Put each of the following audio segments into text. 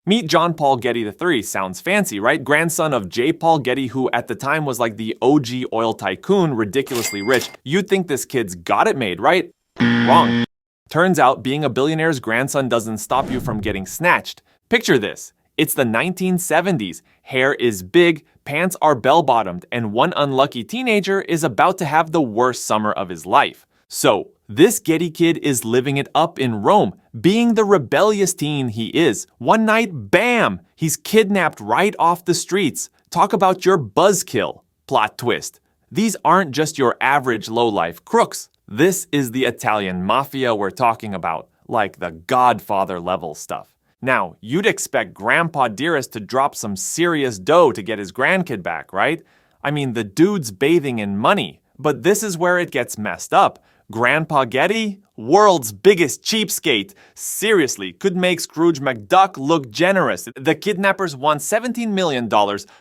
Meet John Paul Getty III. Sounds fancy, right? Grandson of J. Paul Getty, who at the time was like the OG oil tycoon, ridiculously rich. You'd think this kid's got it made, right? Wrong. Turns out being a billionaire's grandson doesn't stop you from getting snatched. Picture this. It's the 1970s. Hair is big, pants are bell-bottomed, and one unlucky teenager is about to have the worst summer of his life. So, this Getty kid is living it up in Rome, being the rebellious teen he is. One night, bam! He's kidnapped right off the streets. Talk about your buzzkill. Plot twist. These aren't just your average low-life crooks. This is the Italian mafia we're talking about, like the Godfather level stuff. Now, you'd expect Grandpa Dearest to drop some serious dough to get his grandkid back, right? I mean, the dude's bathing in money. But this is where it gets messed up. Grandpa Getty? World's biggest cheapskate. Seriously, could make Scrooge McDuck look generous. The kidnappers want $17 million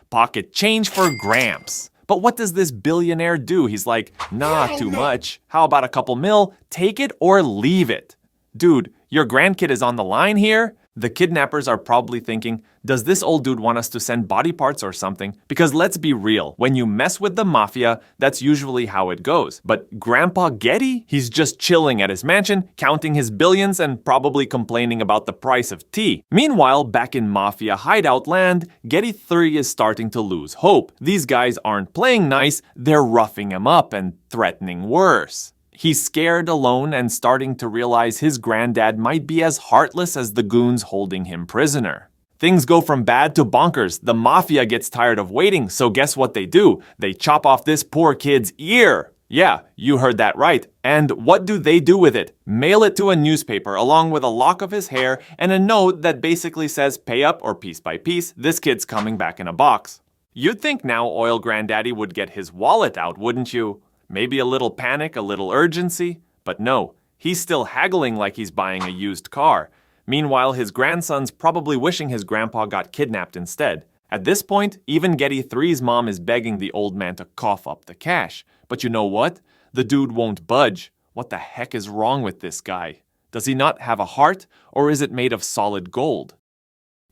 pocket change for Gramps. But what does this billionaire do? He's like, nah, too much. How about a couple mil? Take it or leave it. Dude, your grandkid is on the line here? The kidnappers are probably thinking, does this old dude want us to send body parts or something? Because let's be real, when you mess with the mafia, that's usually how it goes. But Grandpa Getty? He's just chilling at his mansion, counting his billions and probably complaining about the price of tea. Meanwhile, back in mafia hideout land, Getty III is starting to lose hope. These guys aren't playing nice, they're roughing him up and threatening worse. He's scared, alone, and starting to realize his granddad might be as heartless as the goons holding him prisoner. Things go from bad to bonkers. The mafia gets tired of waiting, so guess what they do? They chop off this poor kid's ear. Yeah, you heard that right. And what do they do with it? Mail it to a newspaper along with a lock of his hair and a note that basically says pay up or piece by piece, this kid's coming back in a box. You'd think now Oil Granddaddy would get his wallet out, wouldn't you? Maybe a little panic, a little urgency, but no, he's still haggling like he's buying a used car. Meanwhile, his grandson's probably wishing his grandpa got kidnapped instead. At this point, even Getty III's mom is begging the old man to cough up the cash. But you know what? The dude won't budge. What the heck is wrong with this guy? Does he not have a heart, or is it made of solid gold?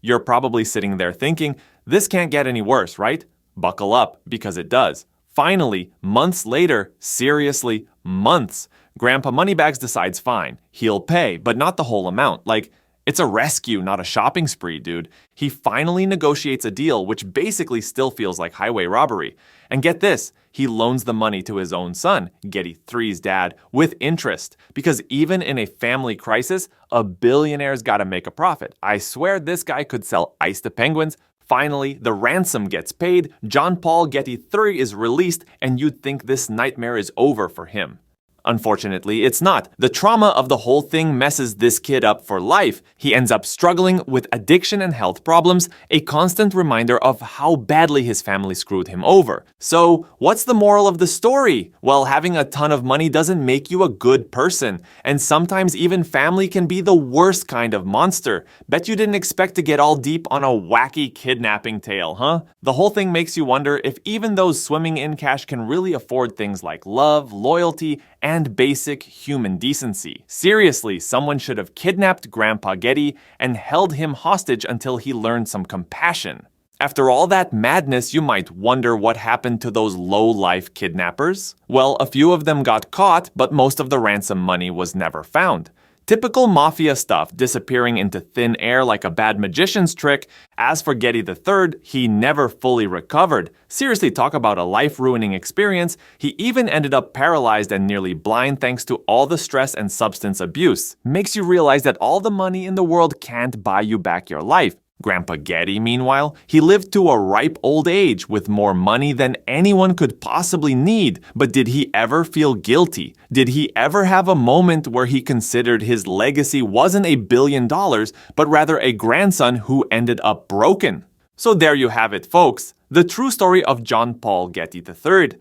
You're probably sitting there thinking, this can't get any worse, right? Buckle up, because it does. Finally, months later, seriously, months, Grandpa Moneybags decides fine, he'll pay, but not the whole amount. Like, it's a rescue, not a shopping spree, dude. He finally negotiates a deal which basically still feels like highway robbery. And get this, he loans the money to his own son, Getty III's dad, with interest. Because even in a family crisis, a billionaire's gotta make a profit. I swear this guy could sell ice to penguins. Finally, the ransom gets paid, John Paul Getty III is released, and you'd think this nightmare is over for him. Unfortunately, it's not. The trauma of the whole thing messes this kid up for life. He ends up struggling with addiction and health problems, a constant reminder of how badly his family screwed him over. So, what's the moral of the story? Well, having a ton of money doesn't make you a good person. And sometimes even family can be the worst kind of monster. Bet you didn't expect to get all deep on a wacky kidnapping tale, huh? The whole thing makes you wonder if even those swimming in cash can really afford things like love, loyalty, and basic human decency. Seriously, someone should have kidnapped Grandpa Getty and held him hostage until he learned some compassion. After all that madness, you might wonder what happened to those low-life kidnappers. Well, a few of them got caught, but most of the ransom money was never found. Typical mafia stuff, disappearing into thin air like a bad magician's trick. As for Getty III, he never fully recovered. Seriously, talk about a life-ruining experience. He even ended up paralyzed and nearly blind thanks to all the stress and substance abuse. Makes you realize that all the money in the world can't buy you back your life. Grandpa Getty, meanwhile, he lived to a ripe old age with more money than anyone could possibly need. But did he ever feel guilty? Did he ever have a moment where he considered his legacy wasn't $1 billion, but rather a grandson who ended up broken? So there you have it, folks. The true story of John Paul Getty III.